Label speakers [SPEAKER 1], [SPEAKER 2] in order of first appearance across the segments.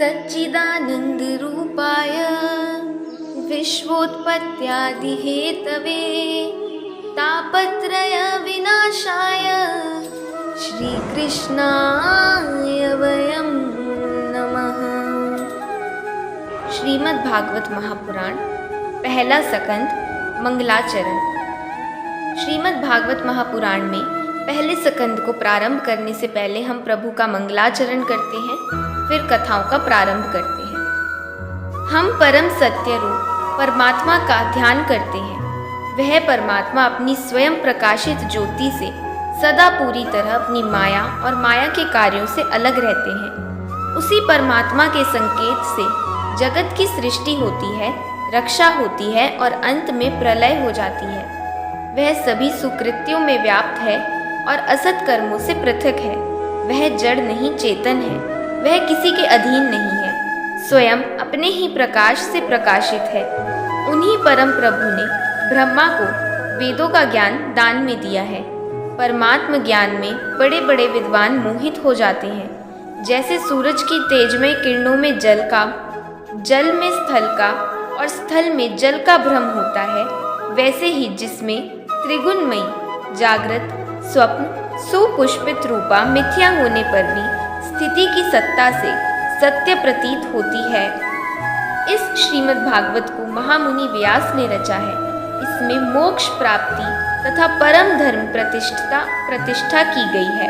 [SPEAKER 1] सच्चिदानन्दरूपाय विश्वोत्पत्त्यादिहेतवे तापत्रयविनाशाय श्रीकृष्णाय वयं नमः। श्रीमद् भागवत महापुराण पहला सकंद मंगलाचरण। श्रीमद् भागवत महापुराण में पहले सकंद को प्रारंभ करने से पहले हम प्रभु का मंगलाचरण करते हैं, फिर कथाओं का प्रारंभ करते हैं। हम परम सत्य रूप परमात्मा का ध्यान करते हैं। वह परमात्मा अपनी स्वयं प्रकाशित ज्योति से सदा पूरी तरह अपनी माया और माया के कार्यों से अलग रहते हैं। उसी परमात्मा के संकेत से जगत की सृष्टि होती है, रक्षा होती है और अंत में प्रलय हो जाती है। वह सभी सुकृत्यों में व्याप्त है और असत कर्मों से पृथक है। वह जड़ नहीं, चेतन है। वह किसी के अधीन नहीं है, स्वयं अपने ही प्रकाश से प्रकाशित है। उन्हीं परम प्रभु ने ब्रह्मा को वेदों का ज्ञान दान में दिया है। परमात्म ज्ञान में बड़े बड़े विद्वान मोहित हो जाते हैं। जैसे सूरज की तेजमय किरणों में जल में स्थल का और स्थल में जल का भ्रम होता है, वैसे ही जिसमें त्रिगुणमयी जागृत स्वप्न सुपुष्पित रूपा मिथ्या होने पर भी स्थिति की सत्ता से सत्य प्रतीत होती है। इस श्रीमद् भागवत को महामुनि व्यास ने रचा है। इसमें मोक्ष प्राप्ति तथा परम धर्म प्रतिष्ठा की गई है।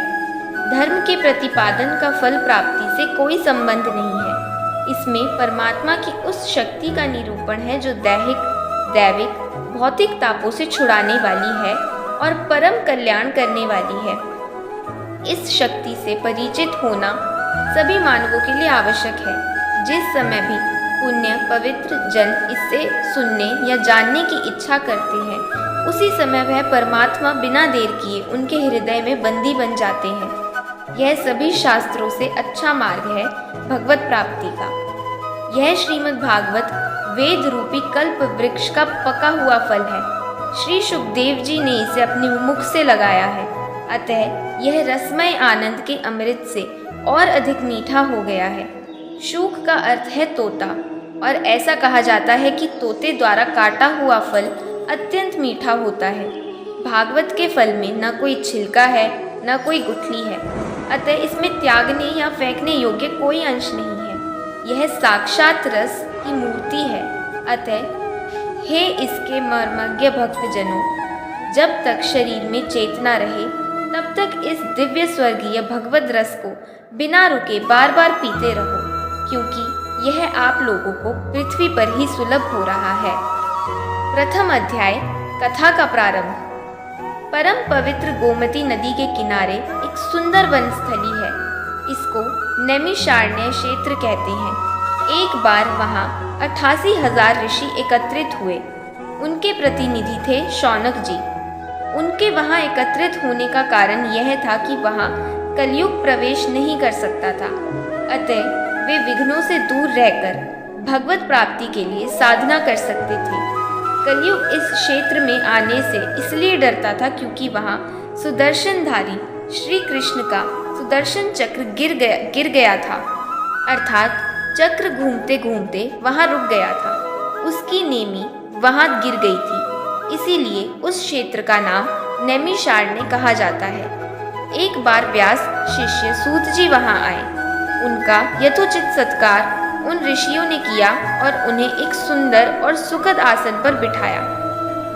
[SPEAKER 1] धर्म के प्रतिपादन का फल प्राप्ति से कोई संबंध नहीं है। इसमें परमात्मा की उस शक्ति का निरूपण है जो दैविक भौतिक तापों से छुड़ाने वाली है और परम कल्याण करने वाली है। इस शक्ति से परिचित होना सभी मानवों के लिए आवश्यक है। जिस समय भी पुण्य पवित्र जन इससे सुनने या जानने की इच्छा करते हैं, उसी समय वह परमात्मा बिना देर किए उनके हृदय में बंदी बन जाते हैं। यह सभी शास्त्रों से अच्छा मार्ग है भगवत प्राप्ति का। यह श्रीमद् भागवत वेद रूपी कल्प वृक्ष का पका हुआ फल है। श्री सुखदेव जी ने इसे अपने मुख से लगाया है, अतः यह रसमय आनंद के अमृत से और अधिक मीठा हो गया है। शूक का अर्थ है तोता, और ऐसा कहा जाता है कि तोते द्वारा काटा हुआ फल अत्यंत मीठा होता है। भागवत के फल में न कोई छिलका है, न कोई गुठली है, अतः इसमें त्यागने या फेंकने योग्य कोई अंश नहीं है। यह साक्षात रस की मूर्ति है। अतः हे इसके मर्मज्ञ भक्तजनों, जब तक शरीर में चेतना रहे तब तक इस दिव्य स्वर्गीय भगवद रस को बिना रुके बार बार पीते रहो, क्योंकि यह आप लोगों को पृथ्वी पर ही सुलभ हो रहा है। प्रथम अध्याय कथा का प्रारंभ। परम पवित्र गोमती नदी के किनारे एक सुंदर वनस्थली है। इसको नैमिषारण्य क्षेत्र कहते हैं। एक बार वहाँ 88,000 ऋषि एकत्रित हुए। उनके प्रतिनिधि थे शौनक जी। उनके वहाँ एकत्रित होने का कारण यह था कि वहाँ कलयुग प्रवेश नहीं कर सकता था, अतः वे विघ्नों से दूर रहकर भगवत प्राप्ति के लिए साधना कर सकते थे। कलयुग इस क्षेत्र में आने से इसलिए डरता था क्योंकि वहाँ सुदर्शनधारी श्री कृष्ण का सुदर्शन चक्र गिर गया था, अर्थात चक्र घूमते घूमते वहाँ रुक गया था। उसकी नेमी वहाँ गिर गई थी, इसीलिए उस क्षेत्र का नाम नैमिषारण्य कहा जाता है। एक बार व्यास शिष्य सूत जी वहाँ आए। उनका यथोचित सत्कार उन ऋषियों ने किया और उन्हें एक सुंदर और सुखद आसन पर बिठाया।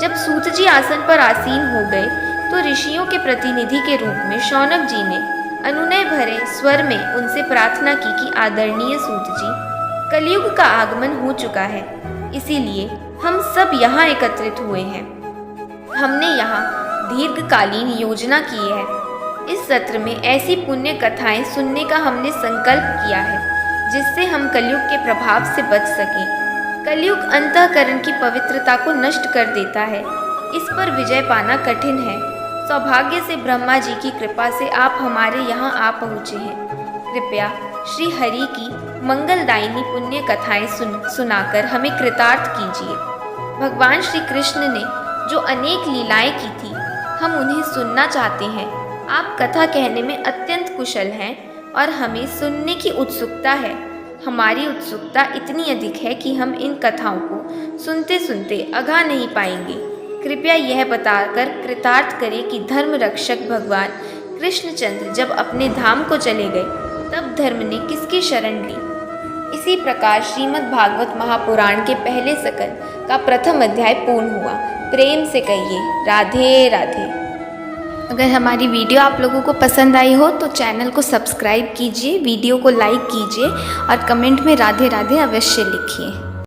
[SPEAKER 1] जब सूत जी आसन पर आसीन हो गए तो ऋषियों के प्रतिनिधि के रूप में शौनक जी ने अनुनय भरे स्वर में उनसे प्रार्थना की कि आदरणीय सूत जी, कलयुग का आगमन हो चुका है, इसीलिए हम सब यहाँ एकत्रित हुए हैं। हमने यहाँ दीर्घकालीन योजना की है। इस सत्र में ऐसी पुण्य कथाएं सुनने का हमने संकल्प किया है जिससे हम कलयुग के प्रभाव से बच सकें। कलयुग अंतःकरण की पवित्रता को नष्ट कर देता है। इस पर विजय पाना कठिन है। सौभाग्य से ब्रह्मा जी की कृपा से आप हमारे यहाँ आ पहुँचे हैं। कृपया श्री हरि की मंगलदायिनी पुण्य कथाएं सुनाकर हमें कृतार्थ कीजिए। भगवान श्री कृष्ण ने जो अनेक लीलाएं की थी, हम उन्हें सुनना चाहते हैं। आप कथा कहने में अत्यंत कुशल हैं और हमें सुनने की उत्सुकता है। हमारी उत्सुकता इतनी अधिक है कि हम इन कथाओं को सुनते सुनते अघा नहीं पाएंगे। कृपया यह बताकर कृतार्थ करें कि धर्म रक्षक भगवान कृष्णचंद्र जब अपने धाम को चले गए तब धर्म ने किसकी शरण ली। इसी प्रकार श्रीमद् भागवत महापुराण के पहले स्कंद का प्रथम अध्याय पूर्ण हुआ। प्रेम से कहिए राधे राधे। अगर हमारी वीडियो आप लोगों को पसंद आई हो तो चैनल को सब्सक्राइब कीजिए, वीडियो को लाइक कीजिए और कमेंट में राधे राधे अवश्य लिखिए।